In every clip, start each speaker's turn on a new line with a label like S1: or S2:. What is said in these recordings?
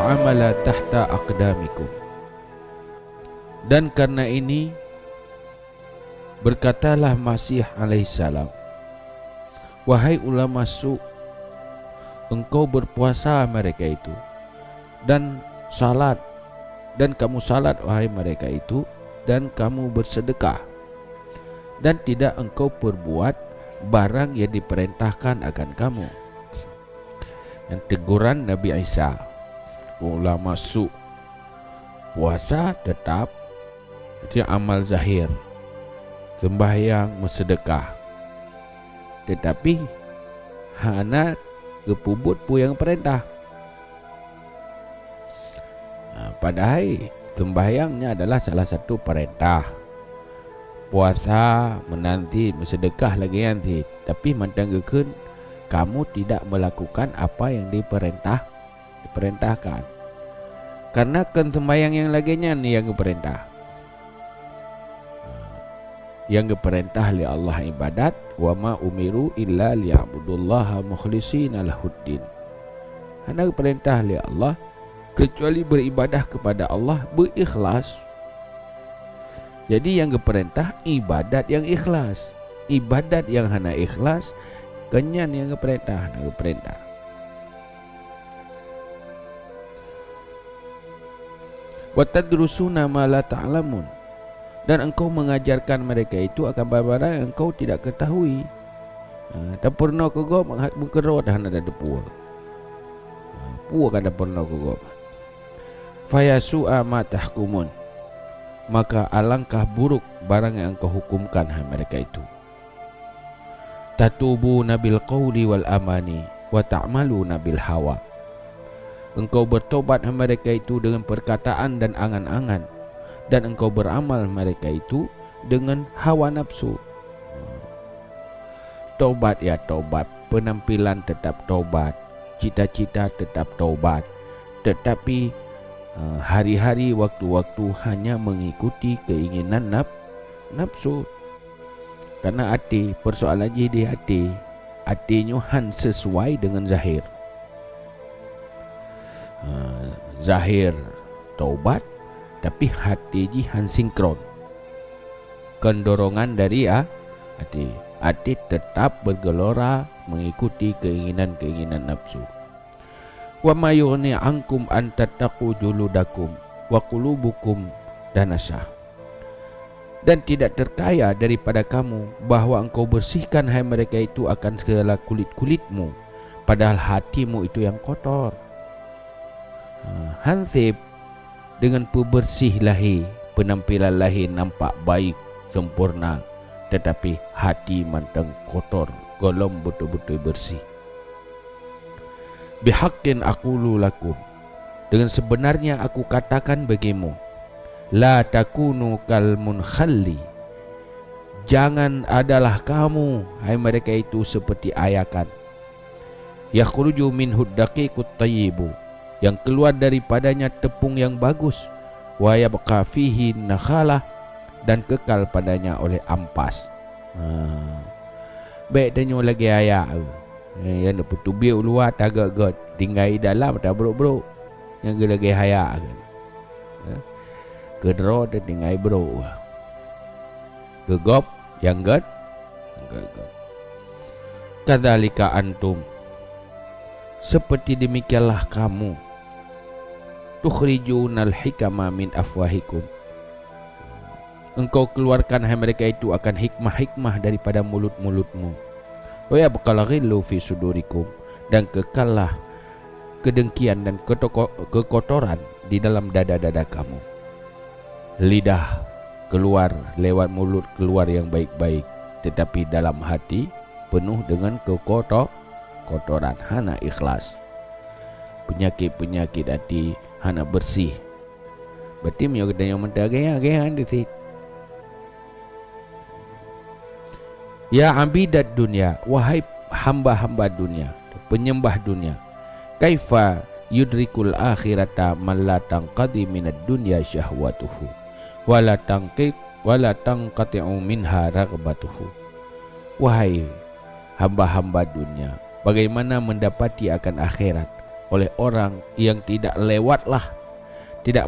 S1: amala tahta aqdamikum. Dan karena ini berkatalah Masih alaihissalam, wahai ulama su', engkau berpuasa mereka itu, dan salat, dan kamu salat wahai mereka itu, dan kamu bersedekah, dan tidak engkau perbuat barang yang diperintahkan akan kamu. Dan teguran Nabi Isa, ulama su', puasa tetap, itu amal zahir, sembahyang, bersedekah, tetapi hana kepubut pu yang perintah. Padahal sembahyangnya adalah salah satu perintah, puasa menanti, bersedekah lagi nanti, tapi mentanggakan kamu tidak melakukan apa yang diperintahkan. Karena kan sembahyang yang laginya ni yang diperintah. Yang diperintah oleh Allah ibadat, wa ma umiru illa liya'budullaha mukhlishina lahuddin. Hanya perintah oleh Allah kecuali beribadah kepada Allah berikhlas. Jadi yang diperintah ibadat yang ikhlas. Ibadat yang hanya ikhlas, kenyan yang diperintah, hanya diperintah. Wa tadrusuna ma la ta'lamun. Dan engkau mengajarkan mereka itu akan barang yang engkau tidak ketahui. Tak pernah kau mengkerot dah ada depua. Puak ada pernah kau. Fayasu'a ma tahkumun. Maka alangkah buruk barang yang engkau hukumkan hai mereka itu. Tatubu nabil qawli wal amani wa ta'malu nabil hawa. Engkau bertobat hai mereka itu dengan perkataan dan angan-angan, dan engkau beramal mereka itu dengan hawa nafsu. Tobat ya tobat, penampilan tetap tobat, cita-cita tetap tobat, tetapi hari-hari waktu-waktu hanya mengikuti keinginan nafsu. Karena hati, persoalan je di hati, hatinya han sesuai dengan zahir. Zahir taubat, tapi hati jihan sinkron. Kendorongan dari hati. Hati tetap bergelora mengikuti keinginan-keinginan nafsu. Wa ma yughni ankum an tattaqu juludakum wa qulubukum danasah. Dan tidak terkaya daripada kamu bahawa engkau bersihkan hai mereka itu akan segala kulit-kulitmu, padahal hatimu itu yang kotor. Hansib dengan pembersih lahir, penampilan lahir nampak baik, sempurna, tetapi hati mantang kotor, golong betul-betul bersih. Bihaqqin aqulu lakum, dengan sebenarnya aku katakan bagimu, la takunu kal munkhalli, jangan adalah kamu hai mereka itu seperti ayakan, yakhruju minhu daqiqut tayyibu, yang keluar daripadanya tepung yang bagus, wa yabqa fihi nakhalah, dan kekal padanya oleh ampas. Baik tanya lagi ayak yang nak putubiu luar tagak-gat, tinggal dalam tak bro-bro, yang lagi hayak kedro dan tinggal bro, gegop yang gat. Kadzalika antum, seperti demikianlah kamu, tukhrijunal hikama min afwahikum, engkau keluarkan hai mereka itu akan hikmah-hikmah daripada mulut-mulutmu. Wa yabqal ghillu fi sudurikum, dan kekallah kedengkian dan kekotoran di dalam dada-dada kamu. Lidah keluar lewat mulut keluar yang baik-baik, tetapi dalam hati penuh dengan kotoran, hana ikhlas. Penyakit-penyakit hati hana bersih. Berarti mio kedanya mentah gaya-gaya di. Ya abidat dunia, wahai hamba-hamba dunia, penyembah dunia, kaifa yudrikul akhirata man la tanqadi minad dunya syahwatuhu wala tanqati'u minha raghbatuhu. Wahai hamba-hamba dunia, bagaimana mendapati akan akhirat oleh orang yang tidak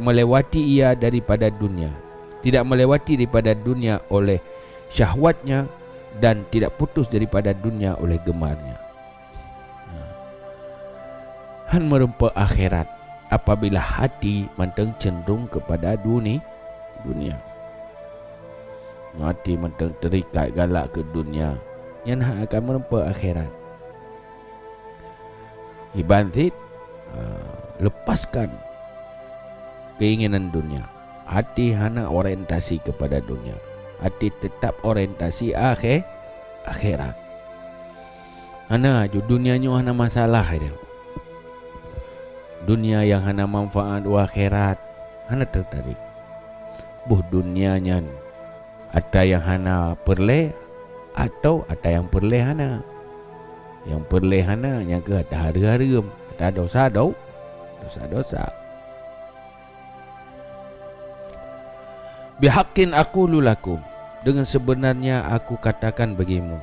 S1: melewati ia daripada dunia, tidak melewati daripada dunia oleh syahwatnya, dan tidak putus daripada dunia oleh gemarnya. Han merempa akhirat apabila hati mentang cenderung kepada dunia. Hati mentang terikat galak ke dunia, yang akan merempa akhirat. Ibantit, lepaskan keinginan dunia. Hati hana orientasi kepada dunia. Hati tetap orientasi akhirat. Hana ju dunianya hana masalah dia. Dunia yang hana manfaat akhirat hana tertarik. Buh dunianya ada yang hana perle atau ada yang perle hana. Yang perle hana yang ke ada harum, ada dosa. Bihaqqin aqulu lakum, dengan sebenarnya aku katakan bagimu,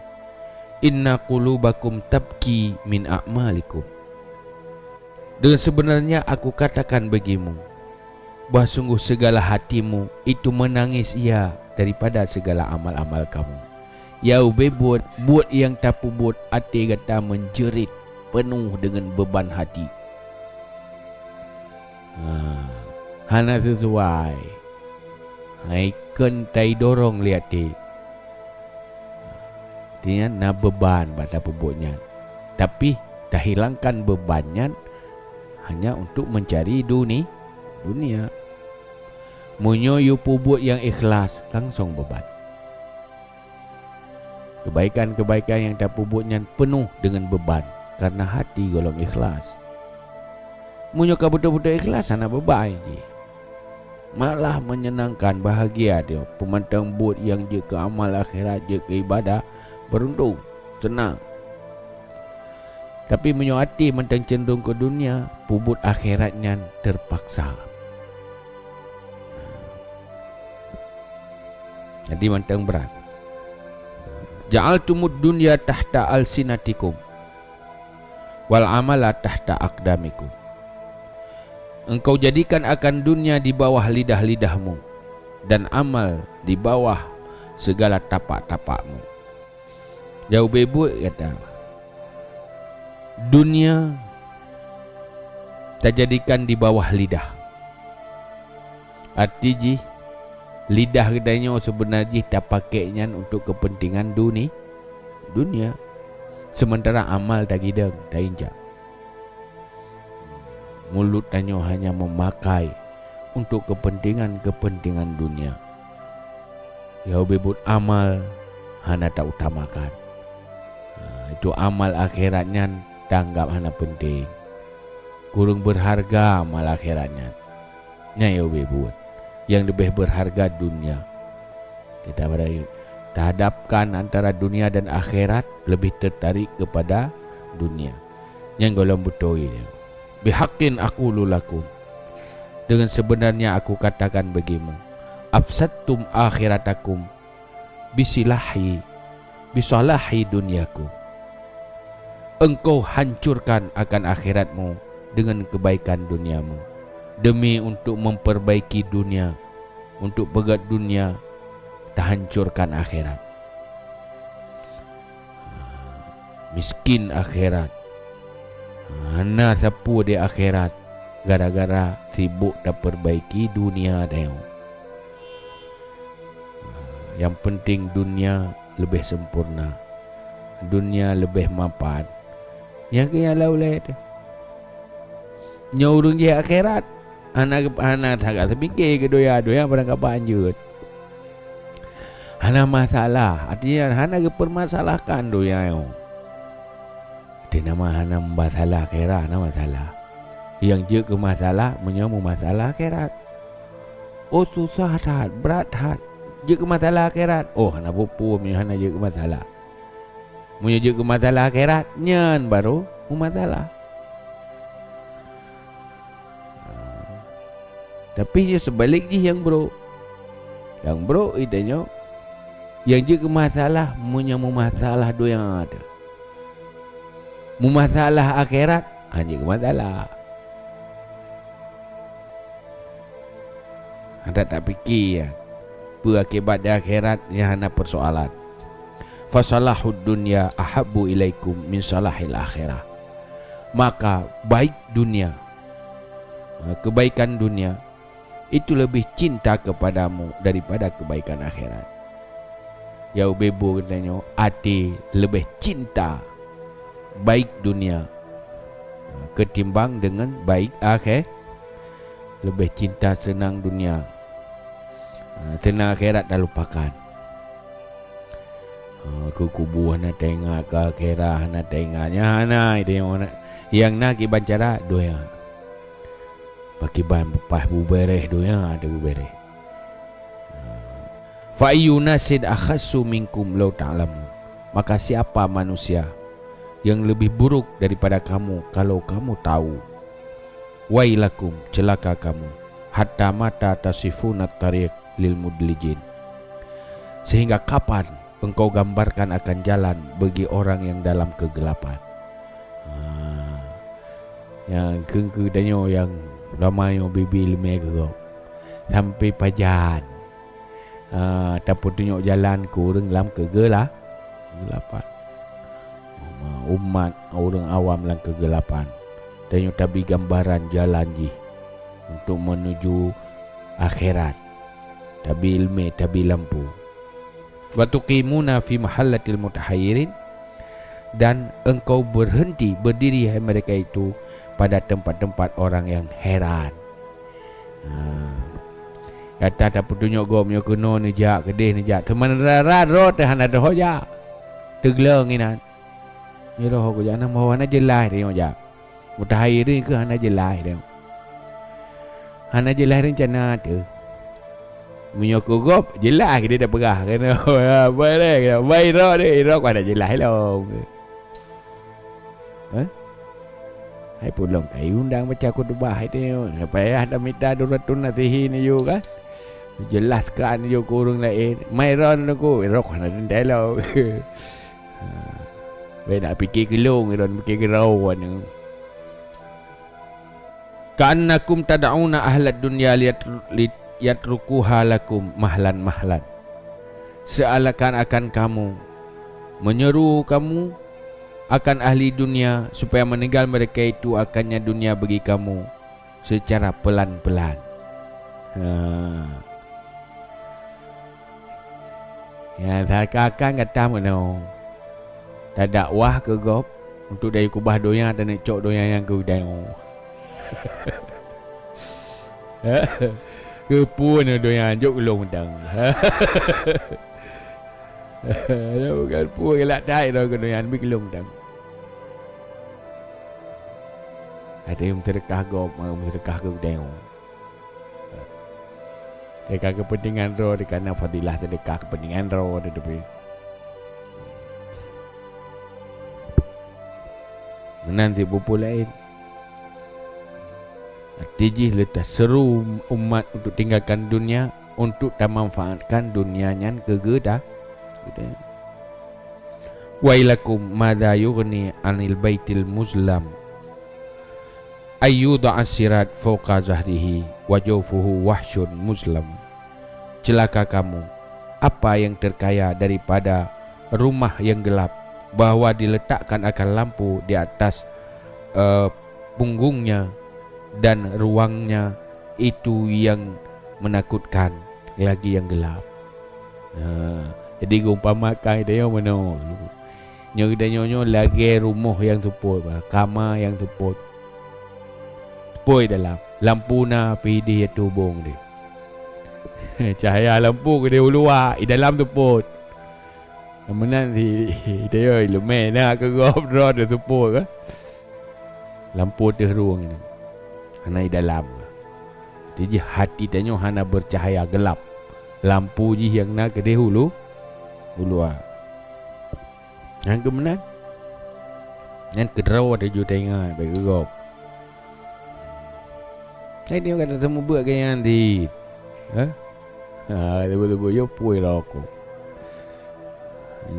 S1: inna qulubakum tabki min a'malikum. Dengan sebenarnya aku katakan bagimu, bahawa sungguh segala hatimu itu menangis ia daripada segala amal-amal kamu. Ya buat yang tapu buat hati kata menjerit penuh dengan beban hati. Hana sesuai. Haikan tai dorong lihat dia. Dia nak beban pada pebutnya. Tapi dah hilangkan bebannya hanya untuk mencari dunia. Munyo you pubut yang ikhlas langsung beban. Kebaikan-kebaikan yang tak pubutnya penuh dengan beban karena hati golong ikhlas. Munyo ka betul-betul ikhlas anak beban je. Malah menyenangkan, bahagia dia. Pemantang but yang je ke amal akhirat, je ke ibadah, beruntung, senang. Tapi menyo hati mentang cenderung ke dunia, pubut akhiratnya terpaksa. Jadi mentang berat. Ja'altumud dunya tahta alsinatikum wal amala tahta aqdamikum. Engkau jadikan akan dunia di bawah lidah-lidahmu dan amal di bawah segala tapak-tapakmu. Jauh bebut kata, dunia tak jadikan di bawah lidah. Arti lidah kedainya sebenarnya tak pakainya untuk kepentingan dunia. Sementara amal tak gidang, tak injak. Mulut tanya hanya memakai untuk kepentingan dunia. Ya bebut amal hana tak utamakan. Itu amal akhiratnya tanggap hana penting. Kurang berharga amal akhiratnya. Ya bebut. Yang lebih berharga dunia. Kita hadapkan antara dunia dan akhirat, lebih tertarik kepada dunia. Yang golong betul ini. Bihaqqin aqulu lakum, dengan sebenarnya aku katakan bagimu, afsattum akhiratakum bisalahi dunyakum. Engkau hancurkan akan akhiratmu dengan kebaikan duniamu, demi untuk memperbaiki dunia, untuk pegat dunia, tak hancurkan akhirat. Miskin akhirat, hana sapu di akhirat gara-gara sibuk tak perbaiki dunia dia. Yang penting dunia lebih sempurna, dunia lebih mapan. Yang kaya laulai tu nyorong je akhirat, anak tak sepikir ke doya pada kapanjut. Hana masalah, artinya hana permasalahkan doya yo. Dia nama hana masalah akhirat, hana masalah. Yang je ke masalah menyamu masalah akhirat. Oh susah hat, berat hat. Je ke masalah akhirat. Oh hana pupu hana je ke masalah. Munyo je ke masalah akhirat, nyan baru masalah. Tapi je sebaliknya yang bro. Yang bro idenya yang je ke masalah menyamu masalah do yang ada. Masalah akhirat hanya ke masalah. Anda tak fikir ya, berakibat di akhirat yang hanya persoalan. Fasalahud dunya ahabbu ilaikum min salahil akhirah. Maka baik dunia, kebaikan dunia itu lebih cinta kepadamu daripada kebaikan akhirat. Ya bebo katanya, hati lebih cinta baik dunia ketimbang dengan baik akhir. Lebih cinta senang dunia, senang akhirat dah lupakan. Ke kubur nak tengok, ke akhirat nak tengoknya, nak yang nak ki bancara doya. Pakai ban pas bubereh doya ada bubereh. Fa ayyunasid akhassu minkum law ta'lamu. Maka siapa manusia yang lebih buruk daripada kamu kalau kamu tahu. Wailakum, celaka kamu, hatta mata tasifuna tariq lil mudlijin. Sehingga kapan engkau gambarkan akan jalan bagi orang yang dalam kegelapan. Yang ke danyo yang ramai bibi lemeh ke sampai pajan. Tapi tunjuk jalan ku dalam kegelapan. Umat orang awam dalam kegelapan. Dan yang tabi gambaran jalan ji untuk menuju akhirat. Tabi ilmu, tabi lampu. Wa tuqimuna fi mahallatil mutahayyirin, dan engkau berhenti berdiri hai mereka itu pada tempat-tempat orang yang heran. Kata tak tunjuk gom yo kuno ni jak kedih ni jak teman rarat ro tahan ada hoja tegleng inan ni roh ko jana mau ana jelas dia jak mutahayyirin ke ana jelas dia ana jelas rencana tu menyoko gop jelas dia dah perah kena boleh ke baik ro dia ro ko ada jelas lo hai pulang kai undang baca khutbah dia apa ada minta duratun nasihi ni juga jelaskan yo kurang lain mairon aku rok ana delo we nak fikir kelong ron fikir rawan ni ka'annakum tad'una ahlad dunya liyatrukuha lakum mahlan seakan-akan kamu menyeru kamu akan ahli dunia supaya meninggal mereka itu akannya dunia bagi kamu secara pelan-pelan. Ya, seakan kata mana tak dakwah ke gop untuk dari kubah doya dan nak cok doya yang ke udang. Ke pun doya jok ulung udang. Bukan pun gelak tai dah ke doya ambil kelung udang. Ada yang terkah gop, mau terkah ke udang. Dekat kepentingan roh di kana fadilah dekat kepentingan roh ada depi. Nanti bupu lain. Tijih letak seru umat untuk tinggalkan dunia untuk tak manfaatkan dunianya kegedah. Wailakum madza yughni anil baitil muslam ayyuda asirat fawqa zahrihi wa jawfuhu wahsyun muslim. Celaka kamu, apa yang terkaya daripada rumah yang gelap bahwa diletakkan akan lampu di atas punggungnya dan ruangnya itu yang menakutkan lagi yang gelap. Jadi umpamakan dia mana nyo lagi rumah yang tuput, kamar yang tuput poi dalam lampu na PD tu bong dia. Cahaya lampu ke dia luar di dalam tu pot. Menan si dia lumen nak ke gop draw tu pot ke. Lampu tu ruang ni. Hana di dalam. Jadi hati tanya hana bercahaya gelap. Lampu ji yang nak ke dia hulu luar. Yang kemenan. Yang kedraw ada juga tengah bagi gop. Saya dia kata semua buat gaya nanti. Betul-betul yo puai rokok.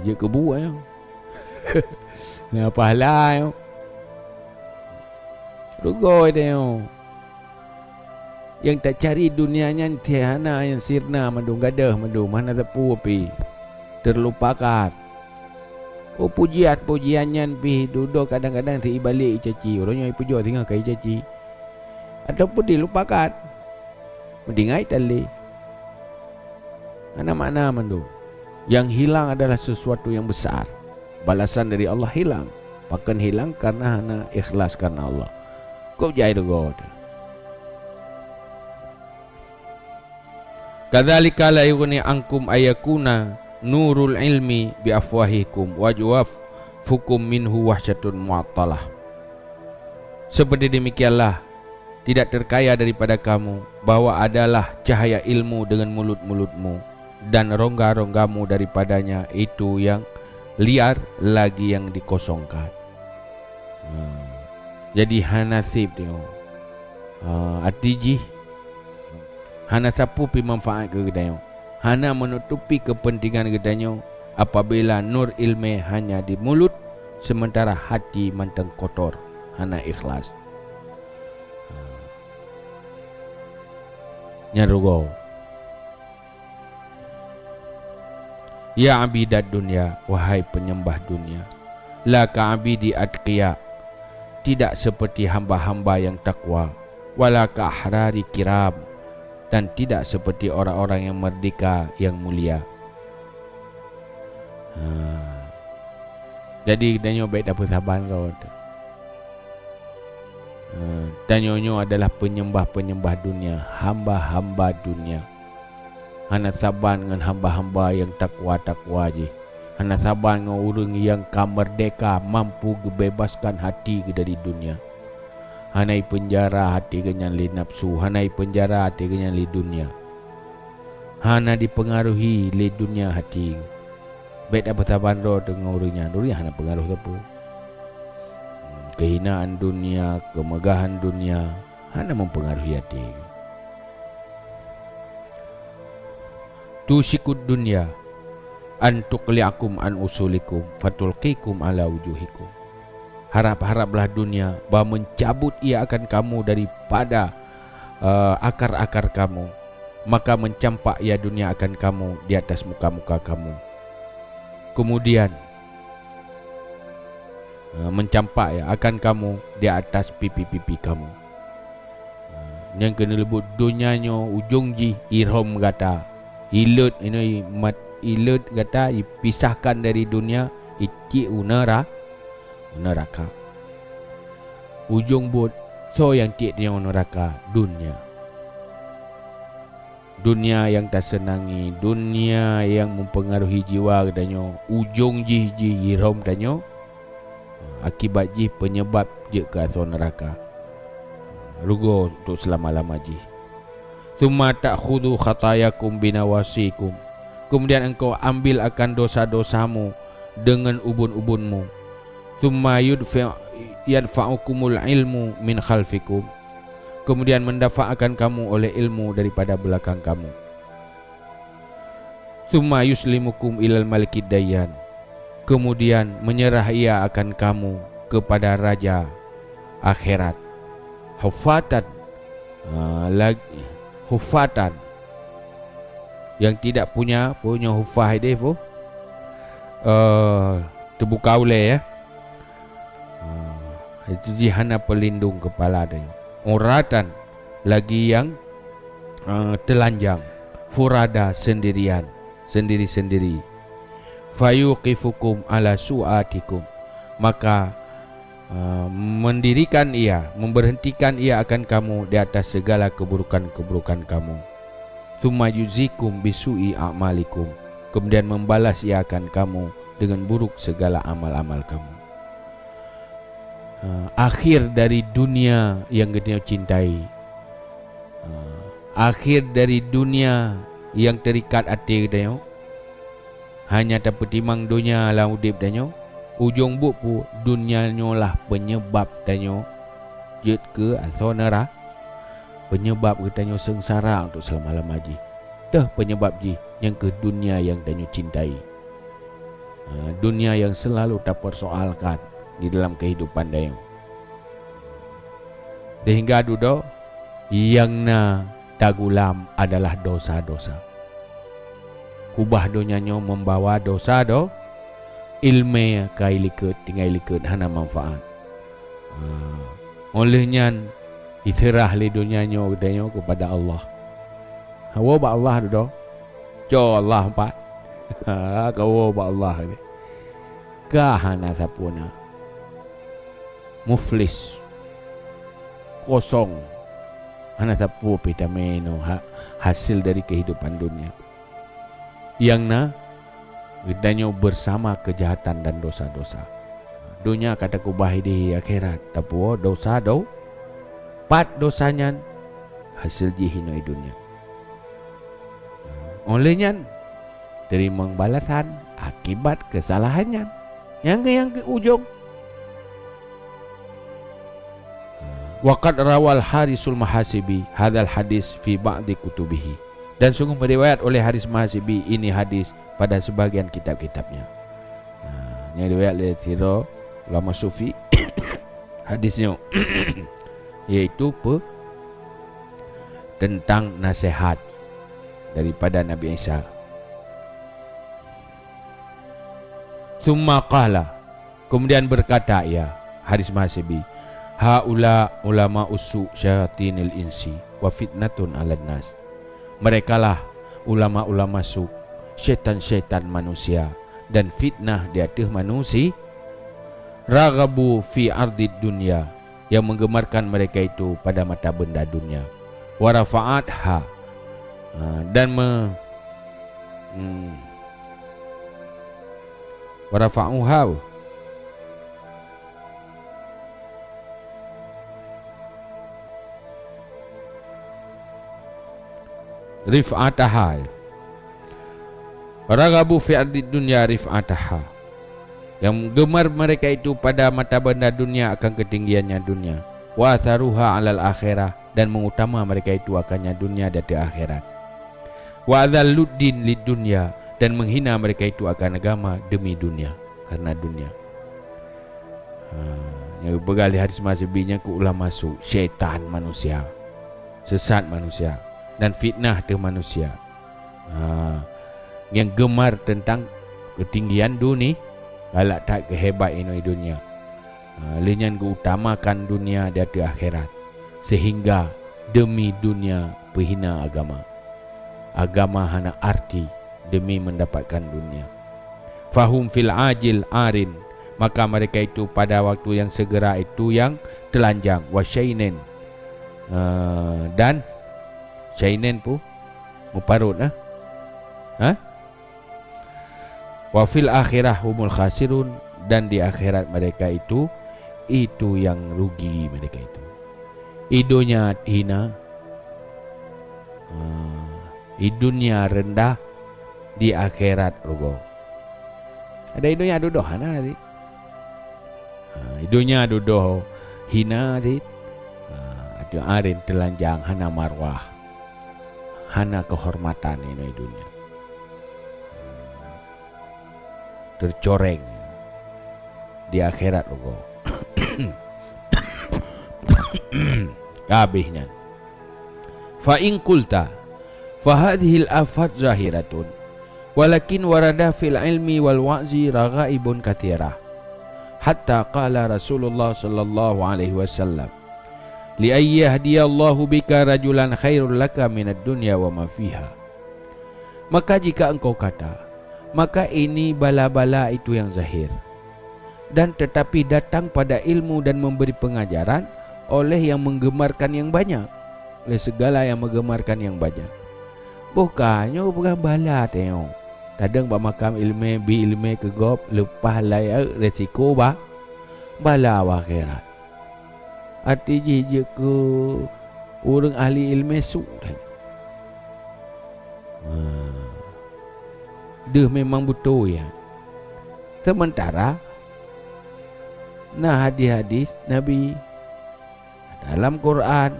S1: Je kebuat yo. Ni pahala yo. Rugoi dia. Yang tak cari dunianya tiana yang sirna mandu gadah mandu mana tepu api. Terlupakan. Oh pujiannya pi duduk kadang-kadang ti balik caci. Orangnya puji tinggal kai caci. Ataupun dilupakan. Mendingai tali. Mana makna mandu. Yang hilang adalah sesuatu yang besar. Balasan dari Allah hilang. Bahkan hilang karena hana ikhlas karena Allah. Kau jai God. Kadzalika la yughni ankum ayakuna nurul ilmi bi afwahikum wajwaf fukum minhu wahsyatun mu'attalah. Seperti demikianlah tidak terkaya daripada kamu bahwa adalah cahaya ilmu dengan mulut-mulutmu dan rongga-ronggamu daripadanya itu yang liar lagi yang dikosongkan. Jadi hanasib dia. Atiji hana sapu pi manfaat ke gedanyo. Hana menutupi kepentingan gedanyo apabila nur ilmu hanya di mulut sementara hati manteng kotor, hana ikhlas. Nyarugo. Ya abidat dunia, wahai penyembah dunia. La ka'abidi atqiya, tidak seperti hamba-hamba yang takwa. Wala ka'ahrari kiram, dan tidak seperti orang-orang yang merdeka yang mulia. Jadi danyo baik dapat saban kau. Danyo adalah penyembah-penyembah dunia, hamba-hamba dunia. Hana saban dengan hamba-hamba yang takwa-takwa je. Hana saban dengan orang yang merdeka, mampu bebaskan hati dari dunia. Hanai penjara hati kenyan li nafsu, hanai penjara hati kenyan li dunia. Hana dipengaruhi li dunia hati. Baik apa saban ro dengan orangnya, orangnya hana pengaruh apa. Kehinaan dunia, kemegahan dunia, hana mempengaruhi hati. Tusikut dunia antukliakum an usulikum fatulqikum ala wujuhikum. Harap-haraplah dunia bahawa mencabut ia akan kamu daripada akar-akar kamu, maka mencampak ia dunia akan kamu di atas muka-muka kamu. Kemudian mencampak ya akan kamu di atas pipi-pipi kamu. Yang kena lebut dunianya ujung ji irham kata ilut ini mat ilut kata dipisahkan dari dunia iki neraka. Ujung but so yang tiada yang neraka dunia. Dunia yang tak senangi, dunia yang mempengaruhi jiwa katanya, ujung ji irham katanya. Akibat ji penyebab je ke asal neraka. Rugo untuk selama-lama ji. Tsumma ta'khudhu khatayakum binawasikum. Kemudian engkau ambil akan dosa-dosamu dengan ubun-ubunmu. Tsumma yadfa'ukumul ilmu min khalfikum. Kemudian mendafa'kan kamu oleh ilmu daripada belakang kamu. Tsumma yuslimukum ilal malikid dayyan. Kemudian menyerah ia akan kamu kepada raja akhirat. Hufatan hufatan yang tidak punya hufah dia pun terbuka oleh ya. Itu jihana pelindung kepala dia. Uratan lagi yang telanjang. Furada sendirian, sendiri-sendiri. Fayuqifukum ala su'atikum, maka mendirikan ia, memberhentikan ia akan kamu di atas segala keburukan-keburukan kamu. Tsumma yuzikum bisu'i a'malikum, kemudian membalas ia akan kamu dengan buruk segala amal-amal kamu. Akhir dari dunia yang kita cintai, akhir dari dunia yang terikat hati kita, hanya dapat timang dunia lah udip danyo. Ujung buk pu dunia nyolah penyebab danyo jet ke atau neraka. Penyebab katanya sengsara untuk selama-lama ji. Dah penyebab ji yang ke dunia yang danyo cintai. Dunia yang selalu tak persoalkan di dalam kehidupan danyo. Sehingga dudo yang na dagulam adalah dosa-dosa. Kubah donyanyo membawa dosa do ilmu kai likut tinggal likut hana manfaat. Olehnya itirah li donyanyo danyo kepada Allah. Hawa ba Allah do. Jo Allah empat. Kau ba Allah ni. Kahana sapuna. Muflis. Kosong. Hana sapu pitameno hasil dari kehidupan dunia. Yang na danyo bersama kejahatan dan dosa-dosa. Dunia kata kubah di akhirat. Tapi dosa do. Pat dosanya hasil jihino dunia. Olehnya terima balasan akibat kesalahannya. Yang ke ujung. Waqad rawal Harisul Mahasibi hadal hadis fi ba'di kutubihi. Dan sungguh meriwayat oleh Haris Mahasibi ini hadis pada sebagian kitab-kitabnya. Ini riwayat oleh Tiro ulama sufi. Hadisnya yaitu tentang nasihat daripada Nabi Isa. Tsumma qala, kemudian berkata ia Haris Mahasibi, haula ulama usu syayatinil insi wa fitnatun 'alan nas. Merekalah ulama-ulama su, syaitan-syaitan manusia dan fitnah di atas manusia. Raghabu fi ardid dunya, yang menggemarkan mereka itu pada mata benda dunia. Warafa'atha, dan warafa'uha, rif'ataha. Raghabu fi ardid dunya rif'ataha, yang gemar mereka itu pada mata benda dunia akan ketinggiannya dunia. Wa atharuha 'alal akhirah, dan mengutama mereka itu akannya dunia dan akhirat. Wa adzalluddin lid dunya, dan menghina mereka itu akan agama demi dunia, karena dunia. Yang bergalih hadis mazhabinya ke ulama su, syaitan manusia, sesat manusia dan fitnah ke manusia. Yang gemar tentang ketinggian dunia, galak tak kehebat ini dunia. Lenyan keutamakan dunia di atas akhirat, sehingga demi dunia perhina agama. Agama hana arti demi mendapatkan dunia. Fahum fil ajil arin, maka mereka itu pada waktu yang segera itu yang telanjang. Wasyainen, dan syainen pu muparut wa fil akhirah humul khasirun, dan di akhirat mereka itu yang rugi mereka itu. Idunya hina, idunya rendah, di akhirat rugo. Ada idunya dudoh hana sih. Idunya dudoh hina sih. Ada arin telanjang hana marwah, hana kehormatan ini dunia. Tercoreng di akhirat rugo. Kabehnya. Fa in qulta fa hadhihi al-afat zahiratun walakin warada fil ilmi wal wa'zi raghaibun katsirah hatta qala Rasulullah sallallahu alaihi wasallam li ayyahdiyallahu bika rajulan khairul laka minad dunya wa ma fiha. Maka jika engkau kata, maka ini bala-bala itu yang zahir, dan tetapi datang pada ilmu dan memberi pengajaran oleh yang menggemarkan yang banyak, oleh segala yang menggemarkan yang banyak. Bukannya bukan bala tengok. Kadang ba makam ilmu bi ilmu kegop lepas layak resiko ba bala akhirat. Arti je ke orang ahli ilmu su kan. Dia memang betul ya. Sementara nah hadis-hadis Nabi dalam Quran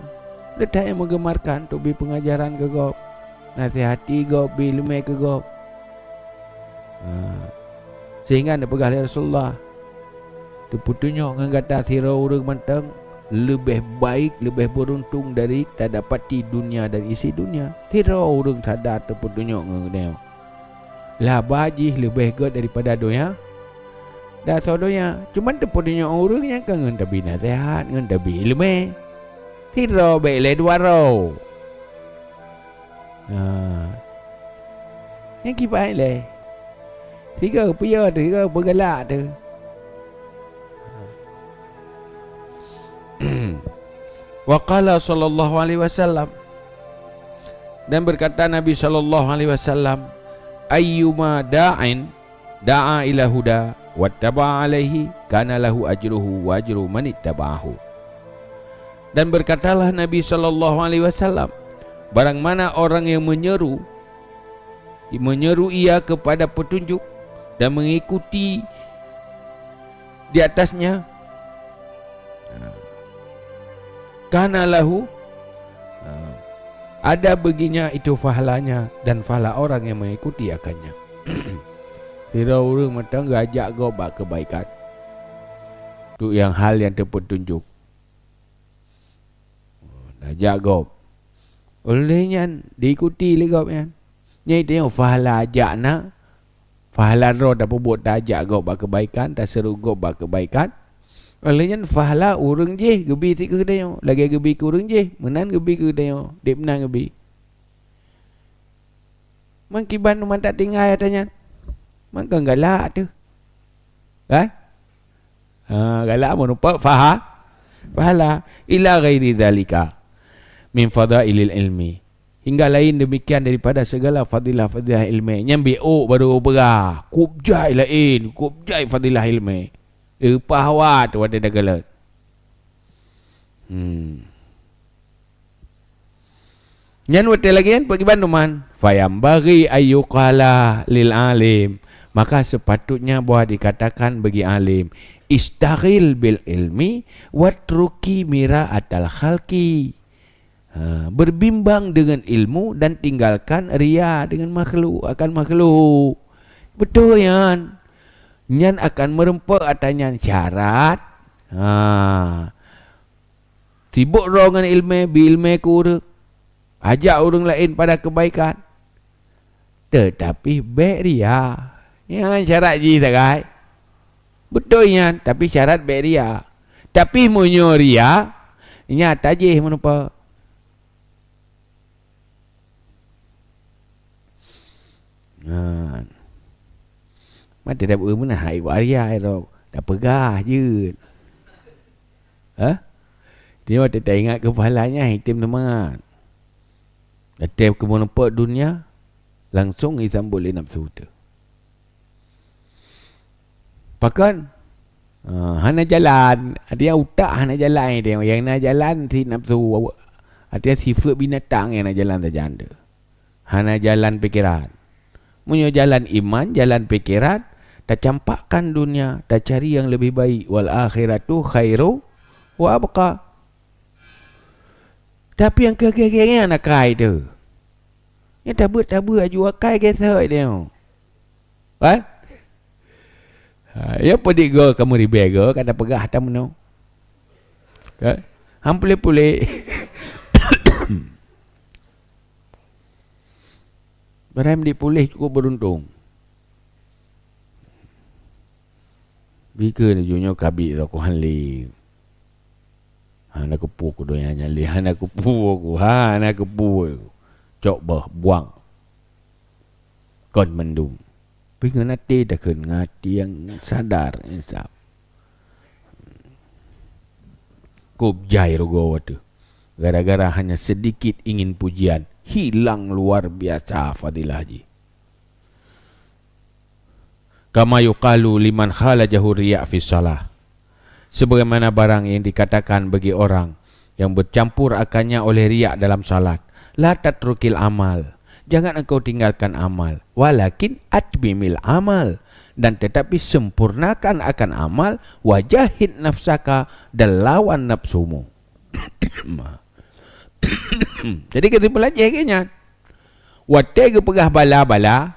S1: letak yang menggemarkan untuk beri pengajaran ke gop, nasihati gop, beri ilmu ke gop. Sehingga dia pegang Rasulullah tu putunya dengan kata sira orang menteng lebih baik, lebih beruntung dari tak dapati dunia dan isi dunia. Tidak orang tak ada ataupun dunia ngene. Lah baji lebih good daripada dunia. Dah sodonya, cuma tu dunia orang yang kan ngan tabi nasihat, ngan tabi ilmu. Tidak baik le dua ro. Yang kipai le. Tiga pia, tiga bergelak tu. Wa qala sallallahu alaihi wasallam, dan berkata Nabi sallallahu alaihi wasallam, ayyuma da'in da'a ila huda wattaba'a alaihi kana lahu ajruhu wa ajru man ittaba'ahu. Dan berkatalah Nabi sallallahu alaihi wasallam, barang mana orang yang menyeru ia kepada petunjuk dan mengikuti di atasnya, kana lahu, ada baginya itu pahalanya dan pahala orang yang mengikuti akannya. Tidak orang mata ngajak kau buat kebaikan. Tu yang hal yang terpetunjuk. Ngajak kau. Olehnya diikuti le kau kan. Nyai tengok pahala ajak nak. Pahala roh dah buat dah ajak kau buat kebaikan, dah seru kau buat kebaikan. Olehnya pahala orang je gebi ti ke dia. Lagi gebi ke orang je, menan gebi ke dia. Dek menang gebi. Mangkiban man tak tinggal katanya. Man kan galak tu. Kan? Galak menumpah pahala ila ghairi dzalika min fadailil ilmi. Hingga lain demikian daripada segala fadilah-fadilah ilmu. Nyambi baru berah. Kubjai lain, kubjai fadilah ilmu. Pahwa tu ada dagalat. Nyan wate lagi kan pergi banduman. Fayam bagi ayyuqala lil alim. Maka sepatutnya bahwa dikatakan bagi alim, istaghil bil ilmi watruki mira'atal khalqi. Berbimbang dengan ilmu dan tinggalkan ria dengan makhluk, akan makhluk. Betul yan. Nyan akan merempak atanya syarat. Tibuk rongan ilmu, bilmu ku ajak orang lain pada kebaikan. Tetapi beria. Yang syarat je sagai. Betul yan, tapi syarat beria. Tapi munyoria nyata je menapa. Mata dah bermenah hai waria ero. Dah pegah je. Dia mata tak ingat kepalanya hitam teman. Datang ke menapa dunia langsung isam boleh nafsu tu. Pakan hana jalan, dia utak hana jalan dia. Yang nak jalan si nafsu, dia sifat binatang yang nak jalan saja anda. Hana jalan pikiran. Munyo jalan iman, jalan pikiran, tak campakkan dunia, tak cari yang lebih baik. Wal akhiratu khairu wa abqa. Tapi yang kekek-kekek nak kai tu. Yang tabut jual kai kesek dia. Kan? Ya pedi go kamu ribega kata pegah tak menau. Kan? Hampule-pule. Barang dipulih cukup beruntung. Bika ni junyo kabit aku hanli. Hana kepu ku doya nyali, hana kepu aku, hana kepu. Cok bah buang. Kon mendung. Pengen hati dah kena hati yang sadar insaf. Kubjai rogo tu. Gara-gara hanya sedikit ingin pujian, hilang luar biasa fadilah ji. Kama yuqalu liman khalajahu riya' fi shalah. Sebagaimana barang yang dikatakan bagi orang yang bercampur akannya oleh riak dalam salat. La tatrukil amal. Jangan engkau tinggalkan amal. Walakin atbimil amal. Dan tetapi sempurnakan akan amal. Wajahid nafsaka dan lawan nafsumu. Jadi kita belajar kayaknya. Watega pegah bala-bala.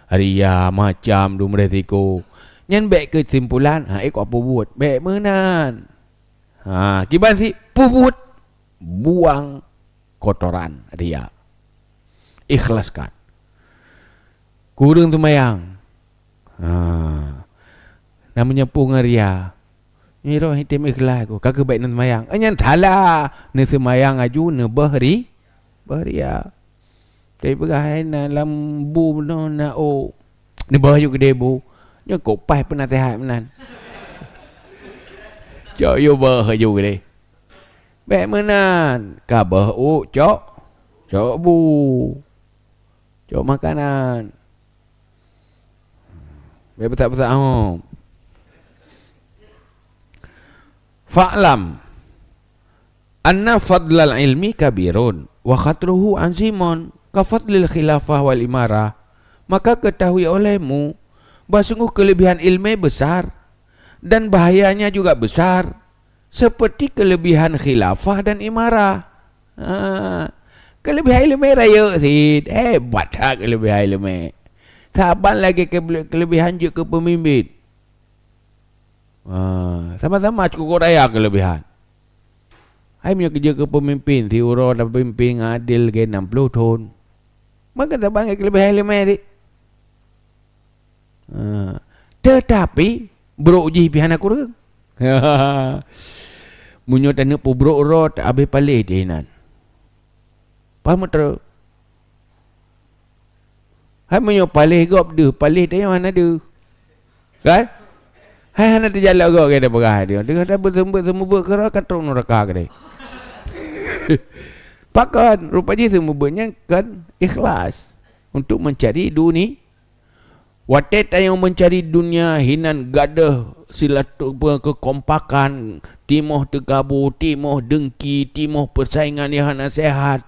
S1: Ria macam dumresiko. Nyan baik kesimpulan, ikut apa buat? Baik menan. Kiban si puput, buang kotoran ria. Ikhlaskan. Kurang tumayang. Namanya punga ria. Ni roh hitam ikhlas ko. Kagak baik nan tumayang. Anyan thala ne semayang aju ne bahri. Bahria. Tapi bergahan na lambu no na o. Ni bahyu gede bu. Nya kopai pernah tehat menan. Cok yo bahyu gede. Baik menan. Kabah o cok. Cok bu. Cok makanan. Baik betak-betak hom. Fa'lam anna fadlal ilmi kabirun wa khatruhu anzimun ka fadlil khilafah wal imarah. Maka ketahui olehmu bahawa sungguh kelebihan ilmu besar dan bahayanya juga besar seperti kelebihan khilafah dan imarah. Kelebihan ilmu raya sih hebat kelebihan ilmu. Saban lagi kelebihan juga kepemimpin. Sama-sama cukup raya kelebihan. Hai punya kerja kepemimpin, tiura dan pemimpin adil ke 60 tahun. Maka tak banyak kelebihan ilmu ni. Tetapi beruji pihak aku reng. Munyo tanya pu bro rot abe palih dinan. Faham tak? Hai munyo palih gop de, palih dia mana de. Kan? Hai hana terjalan gop ke dah berah dia. Dia dah bertemu berkara katrong neraka ke dia. Pakan rupanya semuanya kan ikhlas untuk mencari dunia. Watet yang mencari dunia hinan gadah silaturahmi kekompakan, timoh tegabur, timoh dengki, timoh persaingan yang hana sehat.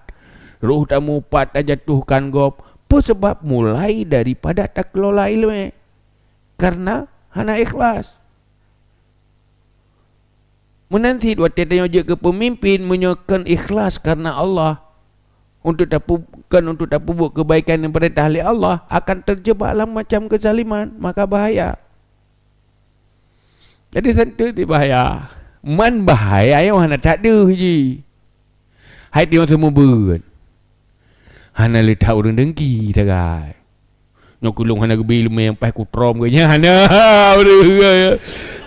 S1: Ruh tamu pat jatuhkan gop. Sebab mulai daripada tak kelola ilmu. Karena hana ikhlas. Menanti waktu tanya je ke pemimpin menyokan ikhlas karena Allah untuk tak buat kebaikan yang perintah oleh Allah akan terjebak dalam macam kezaliman, maka bahaya. Jadi tentu itu bahaya. Man bahaya yang hana tak ada je. Hai dia semua ber. Hana letak orang dengki tagai. Nyokulung hana gebi lume yang pas kutrom ke nya hana.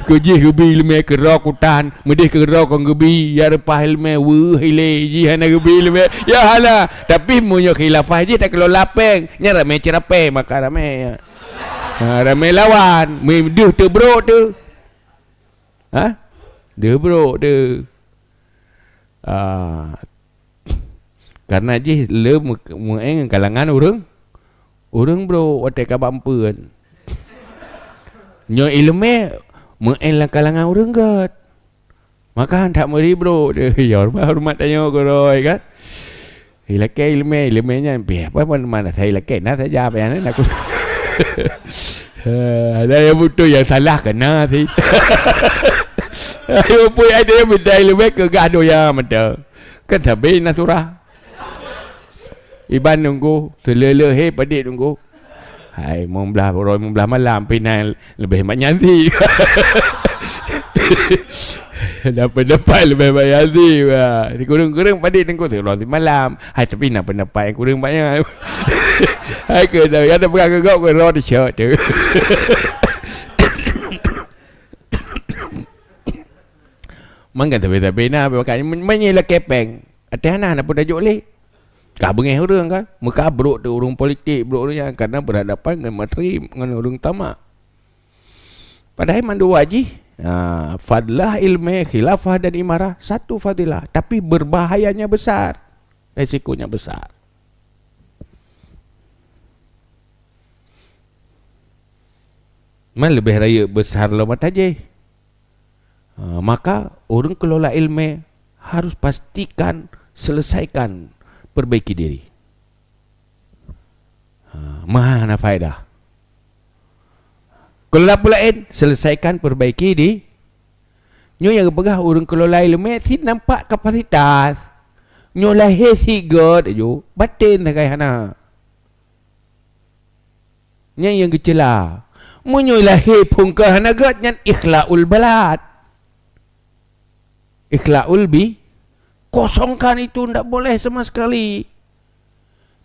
S1: Kerja gebi lume kerak kutan, medih kerak kong gebi ya repah lume we hile ji hana gebi lume. Ya hana, tapi munyo khilafah je tak kelo lapeng. Nya ramai cerape maka ramai. Ramai lawan, meduh tu bro tu. Dia bro tu. Karena je le mueng kalangan orang bro watai kabampeun. Nyo ilmu mueng lah kalangan orang gat. Maka tak meri bro dia ya hormat tanya koroi kan. Ilake ilmunya apa mana saya ilake nah saja apa yang aku. Ada yang butuh yang salah kena sih. Ayo pun ada yang beda ilmu ke gaduh ya mata. Kan sabi nasurah. Iban nunggu selele he padik nunggu. Hai membelah roy membelah malam pinang lebih hemat nyanti. Dapat lebih hemat nyanti. Kurang-kurang padik nunggu roy malam. Hai tapi nak pendapat yang kurang banyak. Hai ke dah ada pegang gegak ke roy shot tu. Mangga tapi nah makanya menyela kepeng. Ada anak pun dah joleh. Kah bengih orang kan. Mereka beruk tu orang politik, beruk orang yang karena berhadapan dengan materi, dengan orang tamak. Padahal mandu wajih. Fadlah ilmu, khilafah dan imarah. Satu fadilah. Tapi berbahayanya besar. Resikonya besar. Man lebih raya besar lomat aja. Maka orang kelola ilmu harus pastikan, selesaikan, perbaiki diri. Mana faedah? Kelola pulain, selesaikan, perbaiki diri. Nyo yang pegah orang kelola ilmu si nampak kapasitas. Nyo lahir si god ayo, batin tak kaya hana. Nyo yang kecela. Munyo lahir pun ke hana god nyan ikhlaul balad. Ikhla'ul bi, kosongkan itu, tidak boleh sama sekali.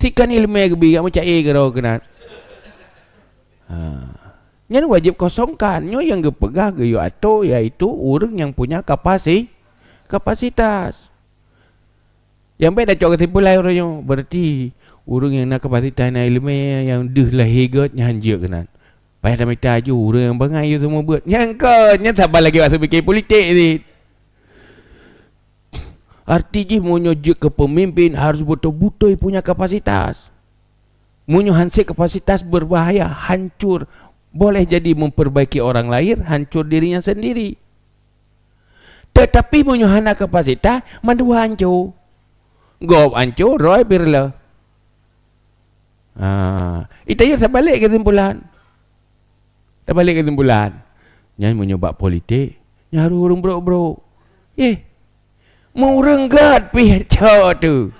S1: Tikan ilmu bi, kamu cak ke dah kenal. Yang wajib kosongkan. Yang pegang ke atau iaitu orang yang punya kapasitas. Yang baik dah cakap kesimpulan orangnya. Berarti orang yang nak kapasitas nak ilmu yang dah lah hegat nyanjak kenal. Payah dah minta je orang yang bangai you semua buat. Yang kan, yang sabar lagi waktu fikir politik ni. Artinya menyujuk ke pemimpin harus betul-betul punya kapasitas. Munyo hansik kapasitas berbahaya, hancur. Boleh jadi memperbaiki orang lain, hancur dirinya sendiri. Tetapi munyo hana kapasitas, mandua hancur. Gop hancur, roy birla. Itu ya saya balik kesimpulan. Saya balik kesimpulan. Yang menyebab politik, yang harus orang bro-bro. Mau renggat pihak cak tu.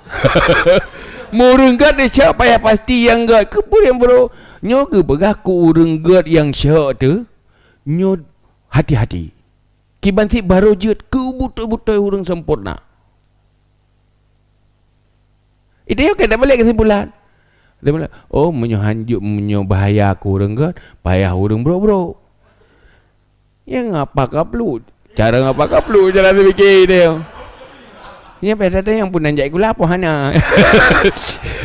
S1: Mau renggat dia cak payah pasti yang gat. Kepul yang bro. Nyo ke begaku renggat yang cak tu. Nyo hati-hati. Kibanti baru jut ke betul-betul orang sempurna. Itu yang kena balik kesimpulan. Dia bilang, oh menyo hanjuk menyo bahaya aku renggat. Payah orang bro-bro. Yang apa kaplu? Cara ngapa kaplu? Cara tu fikir dia. Ini pada ada yang pun nanjak gula apa hana.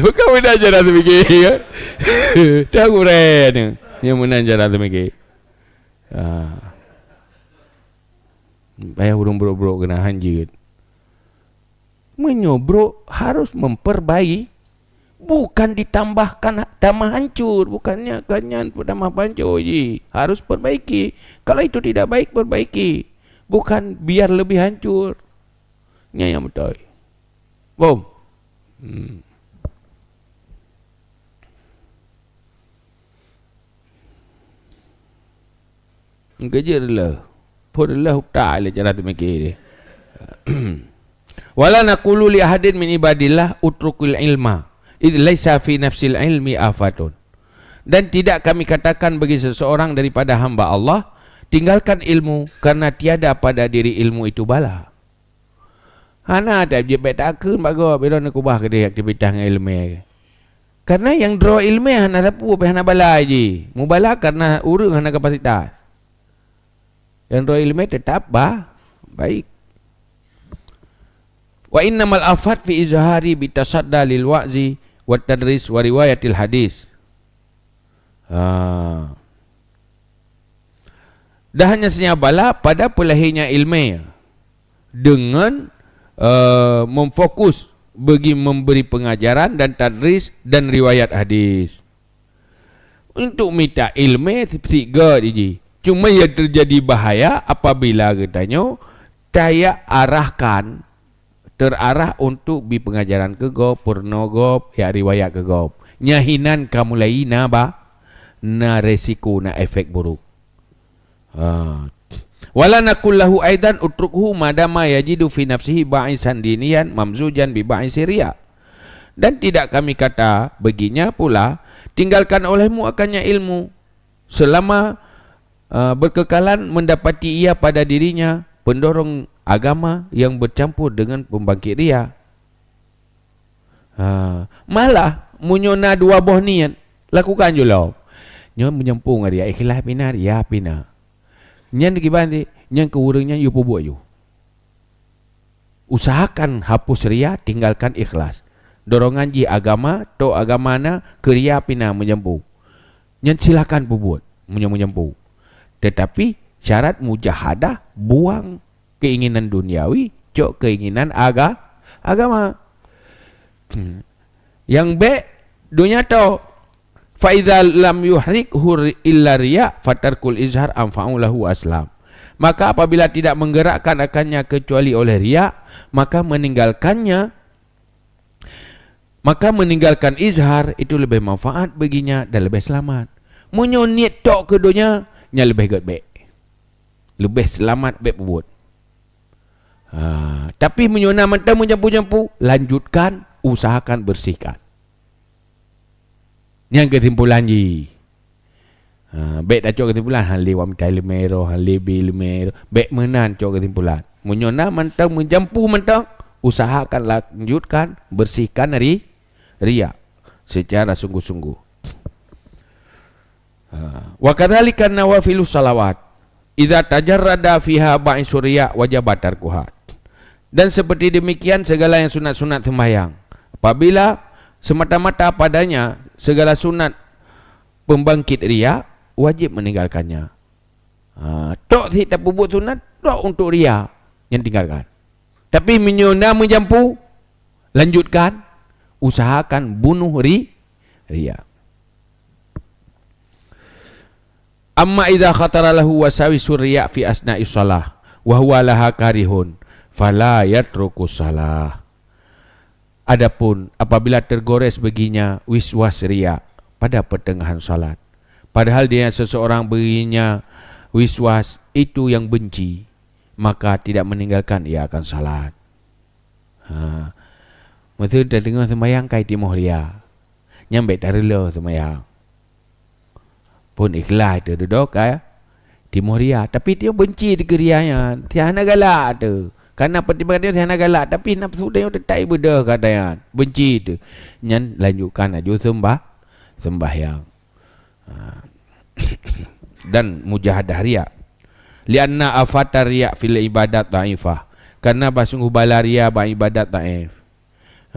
S1: Bukan benda cara tu fikir kan. Dah kurang yang pun nanjak cara tu fikir. Payah urung bro-bro kena hanjut. Menyobrok harus memperbaiki, bukan ditambahkan tambah hancur. Bukannya kanyan tambah hancur je. Harus perbaiki. Kalau itu tidak baik, perbaiki. Bukan biar lebih hancur. Ini yang betul. Boom. Kejar lah. Purlah ta'ala cara tu mikir dia. Wala naqulu li ahadin min ibadillah utrukul ilma id laisa fi nafsil ilmi afatun. Dan tidak kami katakan bagi seseorang daripada hamba Allah, tinggalkan ilmu karena tiada pada diri ilmu itu bala. Hana ada je betakun bago bila nak ubah ke dia aktivitas dengan ilmu. Karena yang draw ilmu hana sapu pe hana bala je. Mubala karena urang hana kapasitas. Yang draw ilmu tetap baik. Wa innamal afat fi izhari bi tasadda lil wa'zi wa tadris wa riwayatil hadis. Dah hanya senyap bala pada pelahirnya ilmu dengan memfokus bagi memberi pengajaran dan tadris dan riwayat hadis. Untuk minta ilmu tiga je. Cuma yang terjadi bahaya apabila katanya saya arahkan terarah untuk bi pengajaran ke gop, purno gop, ya riwayat ke gop. Nyahinan kamu lain na resiko na efek buruk. Wala naqul lahu aidan utrukhu madama yajidu fi nafsihi ba'isan diniyan mamzujan bi ba'isi riya. Dan tidak kami kata baginya pula tinggalkan olehmu akannya ilmu selama berkekalan mendapati ia pada dirinya pendorong agama yang bercampur dengan pembangkit riya. Malah munyona dua boh niat lakukan julau. Nyo menyempung riya ikhlas pina riya pina. Nyan dikibanti, nyan keurangnya you buat you. Usahakan hapus ria, tinggalkan ikhlas. Dorongan ji agama, to agamana keria pina menyembuh. Nyan silakan buat menyembuh. Tetapi syarat mujahadah, buang keinginan duniawi, cok keinginan agama. Yang B dunia to faidha lam yuhrikhu illa riya fatarkul izhar anfa'u lahu aslam. Maka apabila tidak menggerakkan akannya kecuali oleh riya, maka meninggalkan izhar itu lebih manfaat baginya dan lebih selamat. Munyo niat tok ke dunia nya lebih baik. Lebih selamat baik buat. Tapi munyo na mata menyampu-nyampu, lanjutkan, usahakan bersihkan. Yang kesimpulan ji. Baik dah cok kesimpulan hal lewat metai lemero, hal lebi lemero. Baik menan cok kesimpulan. Menyona mentang, menjampu mentang, usahakan lanjutkan, bersihkan riya secara sungguh-sungguh. Wa kadzalika nawafilus salawat idza tajarrada fiha ba'isu riya wajibat tarkuha. Dan seperti demikian segala yang sunat-sunat sembahyang, apabila semata-mata padanya segala sunat pembangkit riya, wajib meninggalkannya. Tok tak buat sunat, tok untuk riya yang tinggalkan. Tapi menyona menjampu, lanjutkan, usahakan bunuh riya. Amma idza khatara lahu wasawisu riya fi asna'i shalah wa huwa laha karihun fala yatruku salah. Adapun apabila tergores baginya wiswas riya pada pertengahan salat, padahal dia seseorang berinya wiswas itu yang benci, maka tidak meninggalkan, ia akan salat. Maksud dah dengar sembahyang kai timoh riya, nyampe tak rela sembahyang pun ikhlas tu duduk timoh riya, tapi dia benci dengan rianya, dia hana galak tu. Karena pertimbangan dia hana galak, tapi nafsu dia tetap ibadah katanya, benci tu. Nyan lanjutkan aja sembahyang. Dan mujahadah riya. Lianna afatar riya fil ibadat dhaifah. Karena sungguh bala riya ba ibadat dhaif.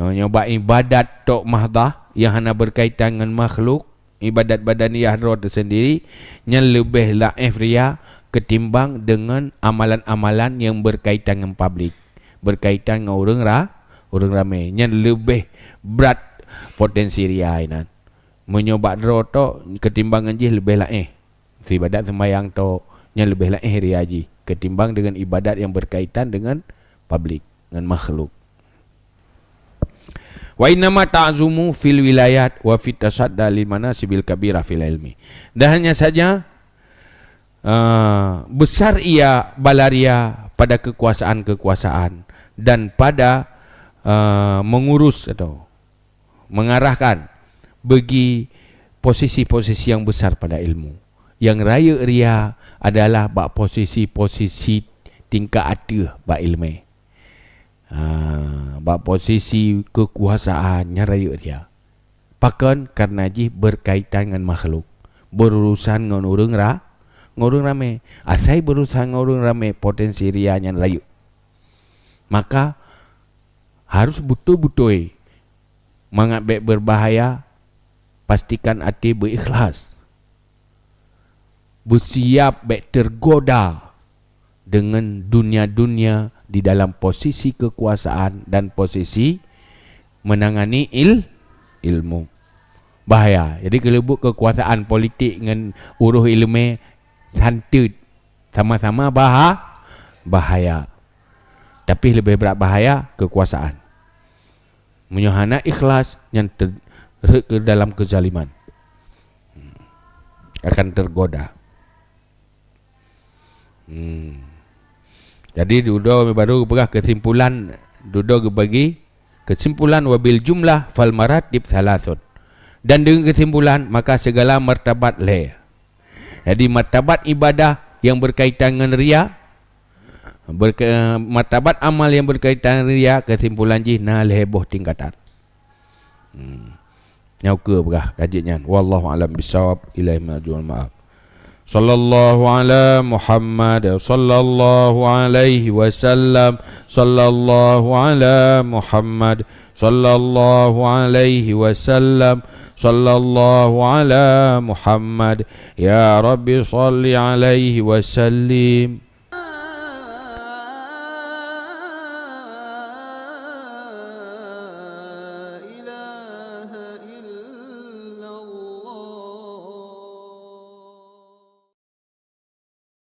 S1: Nyoba ibadat tok mahdah yang hana berkaitan dengan makhluk, ibadat badaniyah roh tersendiri, yang lebih dhaif riya ketimbang dengan amalan-amalan yang berkaitan dengan publik, berkaitan dengan orang ramai, yang lebih berat potensi riya ini. Menyobat roh tu ketimbangan je lebih dhaif. Ibadat sembahyang tu yang lebih dhaif riya je ketimbang dengan ibadat yang berkaitan dengan publik, dengan makhluk. Wa innama ta'zumu fil wilayat wa fit tasadda lil manasibil kabira fil ilmi. Dan hanya saja besar ia balaria pada kekuasaan-kekuasaan dan pada mengurus atau mengarahkan bagi posisi-posisi yang besar pada ilmu. Yang raya ria adalah bak posisi-posisi tingkat atas bak ilmu. Bak posisi kekuasaan yang raya ria. Pakan karena ji berkaitan dengan makhluk, berurusan dengan orang ramai. Asai berurusan dengan orang ramai, potensi ria yang raya. Maka harus betul-betul mengambil berbahaya, pastikan hati berikhlas, bersiap baik tergoda dengan dunia-dunia di dalam posisi kekuasaan dan posisi menangani ilmu. Bahaya. Jadi kalau buat kekuasaan politik dengan uruh ilmu santut, sama-sama bahaya. Tapi lebih berat bahaya kekuasaan. Menyohana ikhlas yang ke dalam kezaliman akan tergoda. Jadi duduk baru berah kesimpulan, duduk bagi kesimpulan wabil jumlah fal maratib thalathun. Dan dengan kesimpulan maka segala martabat le. Jadi martabat ibadah yang berkaitan dengan riya, martabat amal yang berkaitan dengan riya, kesimpulan ji na leheboh tingkatan. Nyau ke berah kajiannya. Wallahu alam bisawab. Ilahi ma'jul ma'ab. Sallallahu ala Muhammad, sallallahu alaihi wasallam, sallallahu ala Muhammad, sallallahu alaihi wasallam, sallallahu ala Muhammad. Ya Rabbi salli alaihi wasallim.